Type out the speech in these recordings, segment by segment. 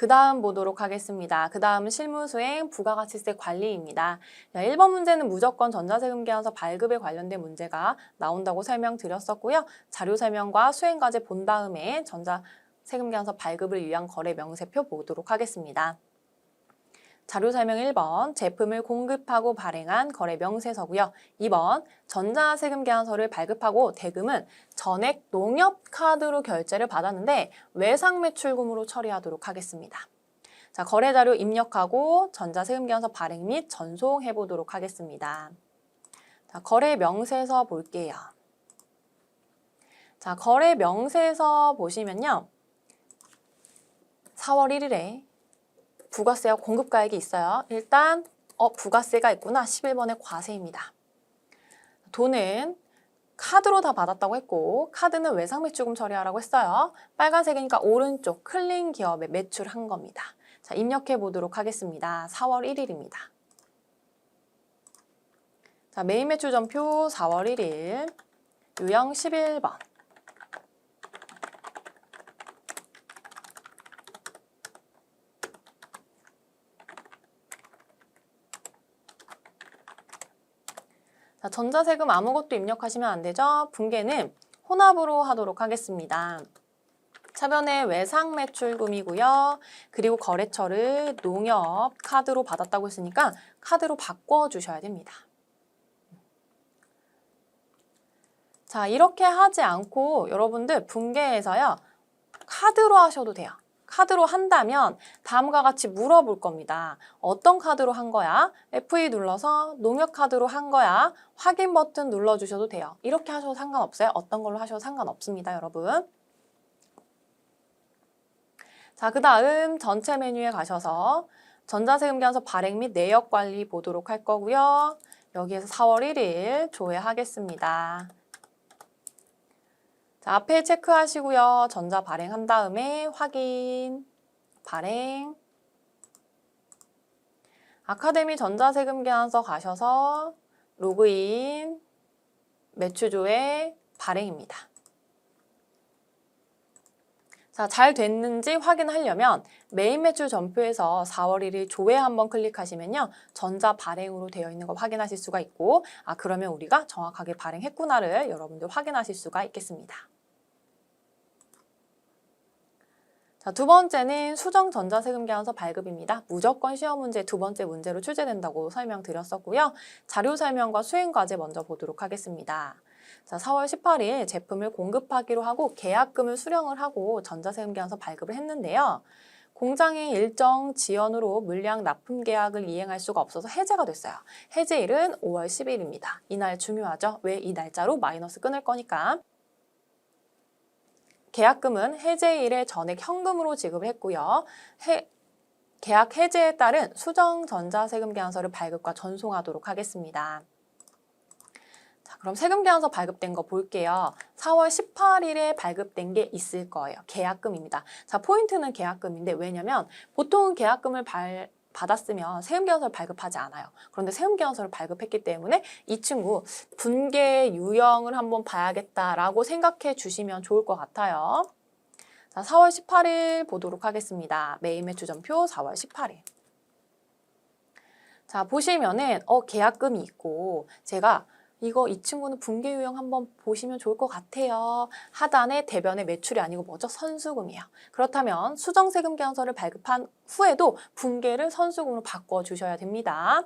그 다음 보도록 하겠습니다. 그 다음은 실무수행 부가가치세 관리입니다. 1번 문제는 무조건 전자세금 계산서 발급에 관련된 문제가 나온다고 설명드렸었고요. 자료 설명과 수행과제 본 다음에 전자세금 계산서 발급을 위한 거래 명세표 보도록 하겠습니다. 자료 설명 1번, 제품을 공급하고 발행한 거래 명세서고요. 2번, 전자세금 계산서를 발급하고 대금은 전액 농협카드로 결제를 받았는데 외상매출금으로 처리하도록 하겠습니다. 자, 거래자료 입력하고 전자세금 계산서 발행 및 전송해 보도록 하겠습니다. 자, 거래 명세서 볼게요. 자, 거래 명세서 보시면요. 4월 1일에 부가세와 공급가액이 있어요. 일단 부가세가 있구나. 11번의 과세입니다. 돈은 카드로 다 받았다고 했고 카드는 외상매출금 처리하라고 했어요. 빨간색이니까 오른쪽 클린 기업에 매출한 겁니다. 자, 입력해 보도록 하겠습니다. 4월 1일입니다. 자, 메인 매출 전표 4월 1일 유형 11번. 자, 전자세금 아무것도 입력하시면 안 되죠? 분계는 혼합으로 하도록 하겠습니다. 차변에 외상매출금이고요. 그리고 거래처를 농협 카드로 받았다고 했으니까 카드로 바꿔주셔야 됩니다. 자, 이렇게 하지 않고 여러분들 분계에서요. 카드로 하셔도 돼요. 카드로 한다면 다음과 같이 물어볼 겁니다. 어떤 카드로 한 거야? F2 눌러서 농협카드로 한 거야? 확인 버튼 눌러주셔도 돼요. 이렇게 하셔도 상관없어요. 어떤 걸로 하셔도 상관없습니다, 여러분. 자, 그 다음 전체 메뉴에 가셔서 전자세금 계산서 발행 및 내역 관리 보도록 할 거고요. 여기에서 4월 1일 조회하겠습니다. 자, 앞에 체크하시고요. 전자 발행한 다음에 확인, 발행. 아카데미 전자세금 계산서 가셔서 로그인, 매출조회, 발행입니다. 자, 잘 됐는지 확인하려면 메인 매출 전표에서 4월 1일 조회 한번 클릭하시면요. 전자 발행으로 되어 있는 거 확인하실 수가 있고 그러면 우리가 정확하게 발행했구나를 여러분들 확인하실 수가 있겠습니다. 자, 두 번째는 수정 전자세금 계산서 발급입니다. 무조건 시험 문제 두 번째 문제로 출제된다고 설명드렸었고요. 자료 설명과 수행 과제 먼저 보도록 하겠습니다. 자, 4월 18일 제품을 공급하기로 하고 계약금을 수령을 하고 전자세금 계산서 발급을 했는데요. 공장의 일정 지연으로 물량 납품 계약을 이행할 수가 없어서 해제가 됐어요. 해제일은 5월 10일입니다. 이날 중요하죠? 왜 이 날짜로 마이너스 끊을 거니까. 계약금은 해제일에 전액 현금으로 지급을 했고요. 계약 해제에 따른 수정 전자세금 계산서를 발급과 전송하도록 하겠습니다. 자, 그럼 세금 계산서 발급된 거 볼게요. 4월 18일에 발급된 게 있을 거예요. 계약금입니다. 자, 포인트는 계약금인데 왜냐면 보통은 계약금을 받았으면 세금계산서를 발급하지 않아요. 그런데 세금계산서를 발급했기 때문에 이 친구 분계 유형을 한번 봐야겠다라고 생각해 주시면 좋을 것 같아요. 자, 4월 18일 보도록 하겠습니다. 메인 매출 전표 4월 18일. 자, 보시면은 계약금이 있고 제가 이 친구는 분계 유형 한번 보시면 좋을 것 같아요. 하단에 대변의 매출이 아니고 뭐죠? 선수금이에요. 그렇다면 수정세금 계산서를 발급한 후에도 분계를 선수금으로 바꿔주셔야 됩니다.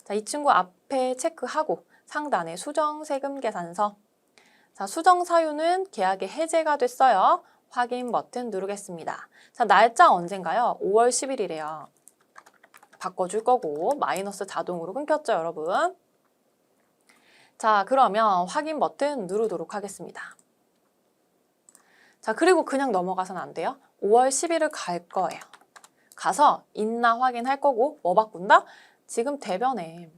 자, 이 친구 앞에 체크하고 상단에 수정세금 계산서. 자, 수정 사유는 계약의 해제가 됐어요. 확인 버튼 누르겠습니다. 자, 날짜 언젠가요? 5월 10일이래요. 바꿔줄 거고 마이너스 자동으로 끊겼죠, 여러분? 자, 그러면 확인 버튼 누르도록 하겠습니다. 자, 그리고 그냥 넘어가서는 안 돼요. 5월 10일을 갈 거예요. 가서 있나 확인할 거고 뭐 바꾼다? 지금 대변에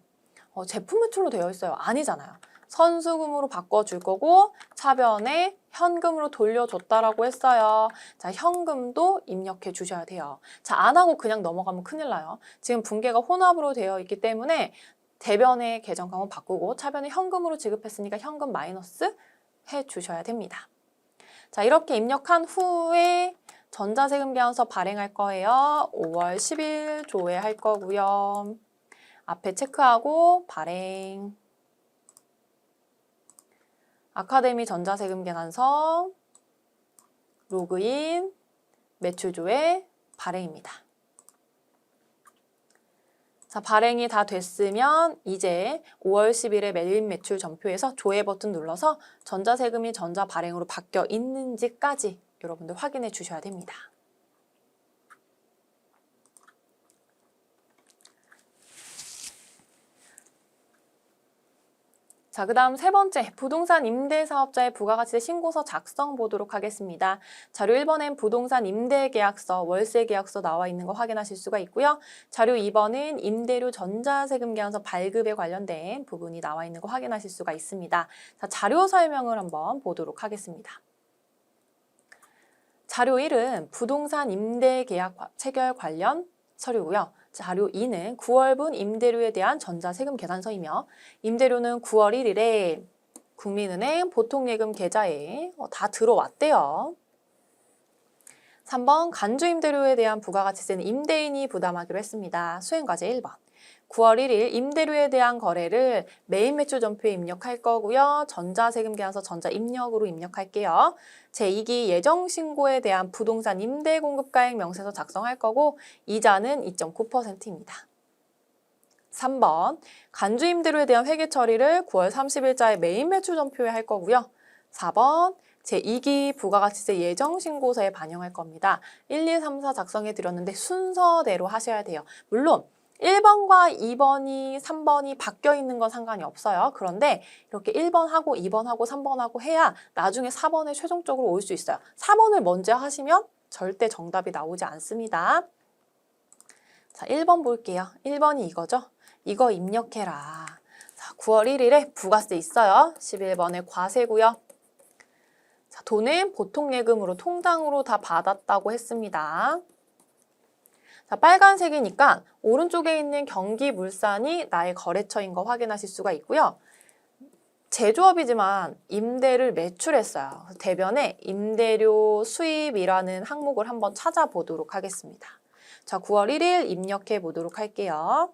제품 매출로 되어 있어요. 아니잖아요. 선수금으로 바꿔줄 거고 차변에 현금으로 돌려줬다라고 했어요. 자, 현금도 입력해 주셔야 돼요. 자, 안 하고 그냥 넘어가면 큰일 나요. 지금 분계가 혼합으로 되어 있기 때문에 대변의 계정강은 바꾸고 차변에 현금으로 지급했으니까 현금 마이너스 해주셔야 됩니다. 자, 이렇게 입력한 후에 전자세금 계산서 발행할 거예요. 5월 10일 조회할 거고요. 앞에 체크하고 발행. 아카데미 전자세금 계산서 로그인 매출 조회 발행입니다. 자, 발행이 다 됐으면 이제 5월 10일에 매일 매출 전표에서 조회 버튼 눌러서 전자세금이 전자발행으로 바뀌어 있는지까지 여러분들 확인해 주셔야 됩니다. 자, 그 다음 세 번째, 부동산 임대사업자의 부가가치세 신고서 작성 보도록 하겠습니다. 자료 1번엔 부동산 임대계약서, 월세계약서 나와 있는 거 확인하실 수가 있고요. 자료 2번은 임대료 전자세금 계산서 발급에 관련된 부분이 나와 있는 거 확인하실 수가 있습니다. 자, 자료 설명을 한번 보도록 하겠습니다. 자료 1은 부동산 임대계약 체결 관련 서류고요. 자료 2는 9월분 임대료에 대한 전자세금 계산서이며 임대료는 9월 1일에 국민은행 보통예금 계좌에 다 들어왔대요. 3번 간주임대료에 대한 부가가치세는 임대인이 부담하기로 했습니다. 수행과제 1번. 9월 1일 임대료에 대한 거래를 매입 매출 전표에 입력할 거고요. 전자세금 계산서 전자입력으로 입력할게요. 제2기 예정신고에 대한 부동산 임대공급가액 명세서 작성할 거고 이자는 2.9%입니다. 3번 간주임대료에 대한 회계 처리를 9월 30일자에 매입 매출 전표에 할 거고요. 4번 제2기 부가가치세 예정신고서에 반영할 겁니다. 1, 2, 3, 4 작성해 드렸는데 순서대로 하셔야 돼요. 물론 1번과 2번이 3번이 바뀌어 있는 건 상관이 없어요. 그런데 이렇게 1번하고 2번하고 3번하고 해야 나중에 4번에 최종적으로 올 수 있어요. 4번을 먼저 하시면 절대 정답이 나오지 않습니다. 자, 1번 볼게요. 1번이 이거죠. 이거 입력해라. 자, 9월 1일에 부가세 있어요. 11번에 과세고요. 자, 돈은 보통예금으로 통장으로 다 받았다고 했습니다. 자, 빨간색이니까 오른쪽에 있는 경기물산이 나의 거래처인 거 확인하실 수가 있고요. 제조업이지만 임대를 매출했어요. 대변에 임대료 수입이라는 항목을 한번 찾아보도록 하겠습니다. 자, 9월 1일 입력해 보도록 할게요.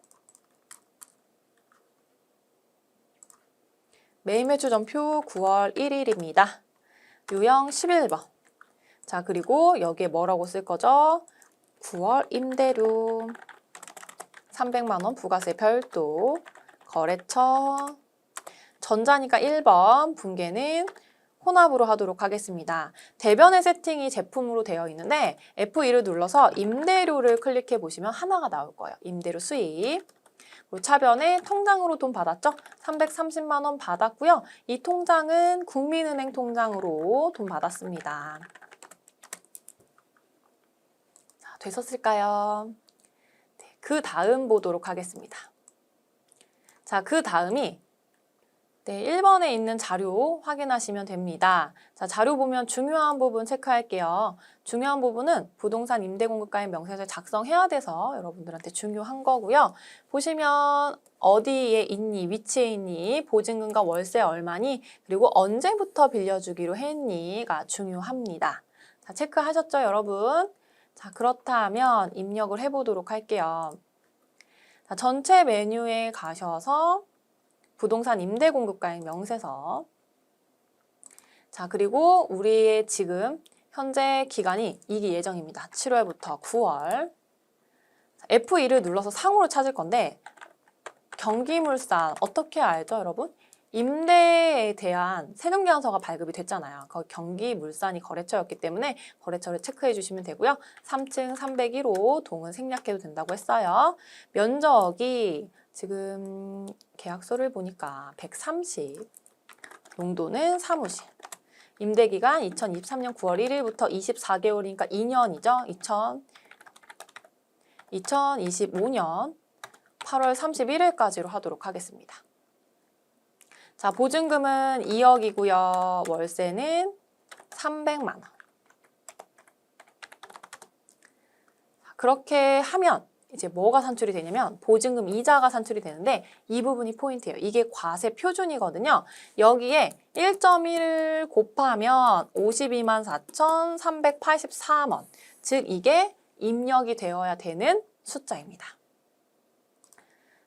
매입 매출 전표 9월 1일입니다. 유형 11번. 자, 그리고 여기에 뭐라고 쓸 거죠? 9월 임대료 300만 원 부가세 별도 거래처 전자니까 1번 분계는 혼합으로 하도록 하겠습니다. 대변의 세팅이 제품으로 되어 있는데 F2를 눌러서 임대료를 클릭해 보시면 하나가 나올 거예요. 임대료 수입. 그리고 차변에 통장으로 돈 받았죠? 330만 원 받았고요. 이 통장은 국민은행 통장으로 돈 받았습니다. 되셨을까요? 네, 그 다음 보도록 하겠습니다. 자, 그 다음이 1번에 있는 자료 확인하시면 됩니다. 자, 자료 보면 중요한 부분 체크할게요. 중요한 부분은 부동산 임대공급가액 명세서를 작성해야 돼서 여러분들한테 중요한 거고요. 보시면 어디에 있니, 위치에 있니, 보증금과 월세 얼마니, 그리고 언제부터 빌려주기로 했니가 중요합니다. 자, 체크하셨죠, 여러분? 자, 그렇다면 입력을 해보도록 할게요. 자, 전체 메뉴에 가셔서 부동산 임대공급가액 명세서. 자, 그리고 우리의 지금 현재 기간이 이기 예정입니다. 7월부터 9월. F2를 눌러서 상호를 찾을 건데 경기물산 어떻게 알죠, 여러분? 임대에 대한 세금 계산서가 발급이 됐잖아요. 거기 경기물산이 거래처였기 때문에 거래처를 체크해 주시면 되고요. 3층 301호 동은 생략해도 된다고 했어요. 면적이 지금 계약서를 보니까 130, 용도는 사무실. 임대기간 2023년 9월 1일부터 24개월이니까 2년이죠. 2025년 8월 31일까지로 하도록 하겠습니다. 자, 보증금은 2억이고요. 월세는 300만 원. 그렇게 하면 이제 뭐가 산출이 되냐면 보증금 이자가 산출이 되는데 이 부분이 포인트예요. 이게 과세 표준이거든요. 여기에 1.1 곱하면 52만 4,384원. 즉 이게 입력이 되어야 되는 숫자입니다.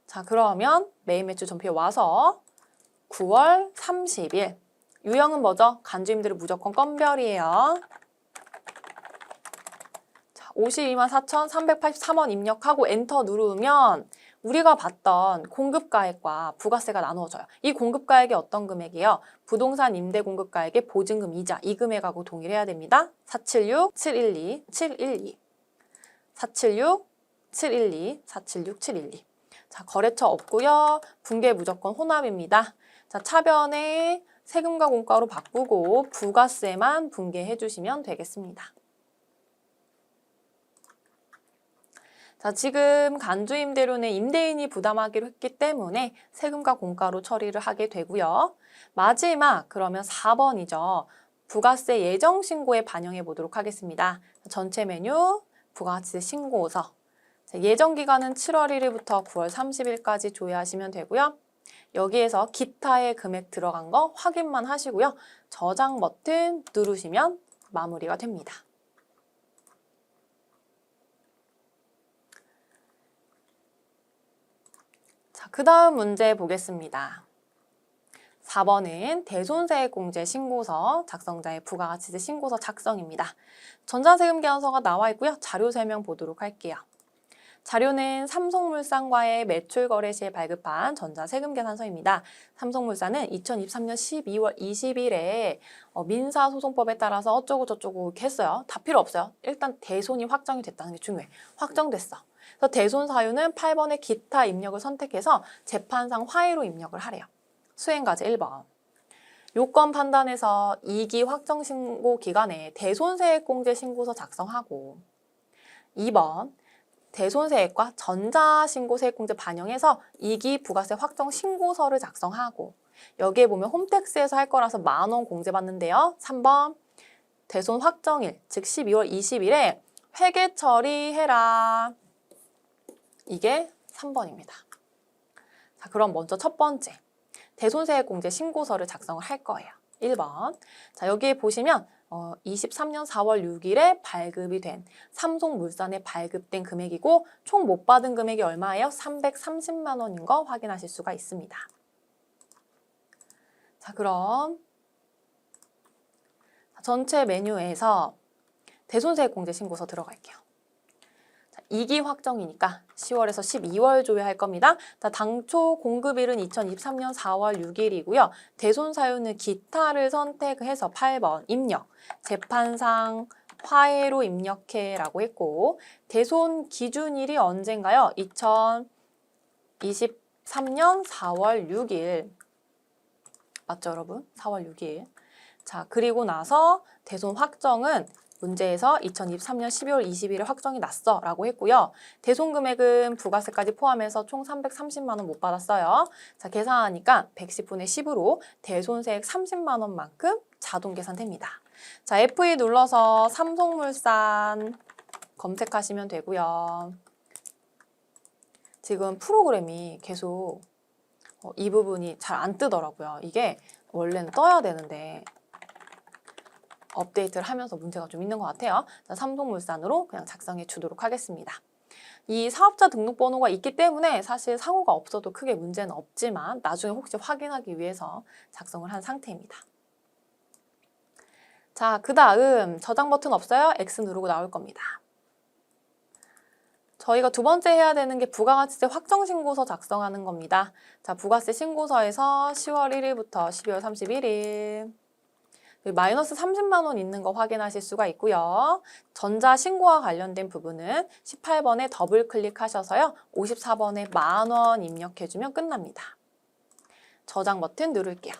자, 그러면 매일 매출 전표에 와서 9월 30일 유형은 뭐죠? 간주임들은 무조건 건별이에요. 자, 52만 4,383원 입력하고 엔터 누르면 우리가 봤던 공급가액과 부가세가 나누어져요. 이 공급가액이 어떤 금액이에요? 부동산 임대 공급가액의 보증금 이자, 이 금액하고 동일해야 됩니다. 476, 712, 712, 476, 712, 476, 712. 자, 거래처 없고요. 분계 무조건 혼합입니다. 자, 차변에 세금과 공과로 바꾸고 부가세만 분계해 주시면 되겠습니다. 자, 지금 간주임대료는 임대인이 부담하기로 했기 때문에 세금과 공과로 처리를 하게 되고요. 마지막 그러면 4번이죠. 부가세 예정신고에 반영해 보도록 하겠습니다. 전체 메뉴, 부가세 신고서. 자, 예정기간은 7월 1일부터 9월 30일까지 조회하시면 되고요. 여기에서 기타의 금액 들어간 거 확인만 하시고요. 저장 버튼 누르시면 마무리가 됩니다. 자, 그 다음 문제 보겠습니다. 4번은 대손세액공제 신고서, 작성자의 부가가치세 신고서 작성입니다. 전자세금계산서가 나와 있고요. 자료 설명 보도록 할게요. 자료는 삼성물산과의 매출거래 시에 발급한 전자세금계산서입니다. 삼성물산은 2023년 12월 20일에 민사소송법에 따라서 어쩌고 저쩌고 이렇게 했어요. 다 필요 없어요. 일단 대손이 확정이 됐다는 게 중요해. 확정됐어. 그래서 대손 사유는 8번의 기타 입력을 선택해서 재판상 화해로 입력을 하래요. 수행과제 1번. 요건 판단에서 2기 확정신고 기간에 대손세액공제 신고서 작성하고 2번. 대손세액과 전자신고세액공제 반영해서 2기 부가세 확정 신고서를 작성하고 여기에 보면 홈택스에서 할 거라서 10,000원 공제받는데요. 3번 대손 확정일, 즉 12월 20일에 회계 처리해라. 이게 3번입니다. 자, 그럼 먼저 첫 번째 대손세액공제 신고서를 작성을 할 거예요. 1번. 자, 여기에 보시면 23년 4월 6일에 발급이 된 삼성물산에 발급된 금액이고 총 못 받은 금액이 얼마예요? 330만 원인 거 확인하실 수가 있습니다. 자, 그럼 전체 메뉴에서 대손세액공제 신고서 들어갈게요. 2기 확정이니까 10월에서 12월 조회할 겁니다. 당초 공급일은 2023년 4월 6일이고요. 대손 사유는 기타를 선택해서 8번 입력, 재판상 화해로 입력해라고 했고 대손 기준일이 언젠가요? 2023년 4월 6일 맞죠, 여러분? 4월 6일. 자, 그리고 나서 대손 확정은 문제에서 2023년 12월 20일에 확정이 났어 라고 했고요. 대손 금액은 부가세까지 포함해서 총 330만 원 못 받았어요. 자, 계산하니까 110분의 10으로 대손세액 30만 원만큼 자동 계산됩니다. 자, F2 눌러서 삼성물산 검색하시면 되고요. 지금 프로그램이 계속 이 부분이 잘 안 뜨더라고요. 이게 원래는 떠야 되는데 업데이트를 하면서 문제가 좀 있는 것 같아요. 자, 삼성물산으로 그냥 작성해 주도록 하겠습니다. 이 사업자 등록번호가 있기 때문에 사실 상호가 없어도 크게 문제는 없지만 나중에 혹시 확인하기 위해서 작성을 한 상태입니다. 자, 그 다음 저장 버튼 없어요? X 누르고 나올 겁니다. 저희가 두 번째 해야 되는 게 부가가치세 확정신고서 작성하는 겁니다. 자, 부가세 신고서에서 10월 1일부터 12월 31일 마이너스 30만 원 있는 거 확인하실 수가 있고요. 전자신고와 관련된 부분은 18번에 더블 클릭하셔서요. 54번에 10,000원 입력해주면 끝납니다. 저장 버튼 누를게요.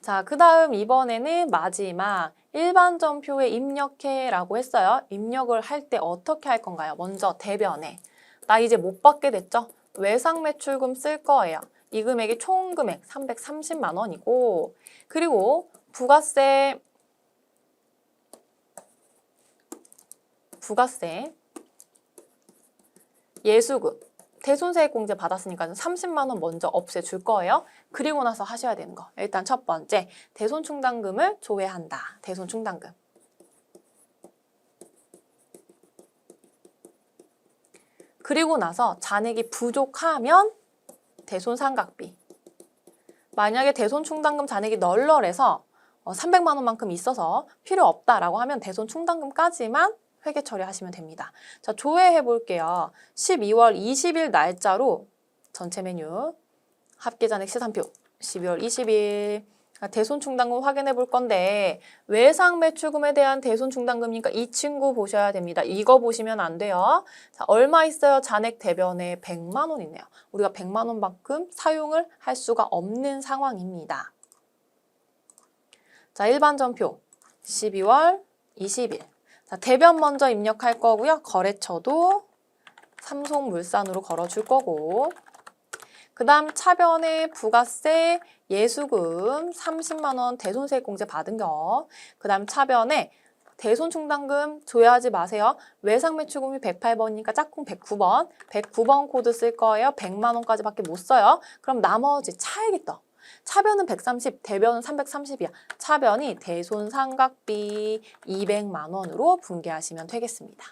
자, 그 다음 이번에는 마지막 일반전표에 입력해라고 했어요. 입력을 할 때 어떻게 할 건가요? 먼저 대변에 나 이제 못 받게 됐죠? 외상매출금 쓸 거예요. 이 금액이 총 금액 330만 원이고 그리고 부가세 예수급 대손세액공제 받았으니까 30만 원 먼저 없애줄 거예요. 그리고 나서 하셔야 되는 거. 일단 첫 번째, 대손충당금을 조회한다. 대손충당금. 그리고 나서 잔액이 부족하면 대손상각비. 만약에 대손충당금 잔액이 널널해서 300만 원만큼 있어서 필요 없다라고 하면 대손충당금까지만 회계 처리하시면 됩니다. 자, 조회해 볼게요. 12월 20일 날짜로 전체 메뉴 합계잔액 시산표 12월 20일 대손충당금 확인해 볼 건데 외상매출금에 대한 대손충당금이니까 이 친구 보셔야 됩니다. 이거 보시면 안 돼요. 자, 얼마 있어요? 잔액 대변에 100만 원 있네요. 우리가 100만 원만큼 사용을 할 수가 없는 상황입니다. 자, 일반 전표 12월 20일. 자, 대변 먼저 입력할 거고요. 거래처도 삼성물산으로 걸어줄 거고 그 다음 차변에 부가세, 예수금 30만 원 대손세액공제 받은 거. 그 다음 차변에 대손충당금 조회하지 마세요. 외상매출금이 108번이니까 짝꿍 109번. 109번 코드 쓸 거예요. 100만 원까지밖에 못 써요. 그럼 나머지 차액이 떠. 차변은 130, 대변은 330이야. 차변이 대손상각비 200만 원으로 분개하시면 되겠습니다.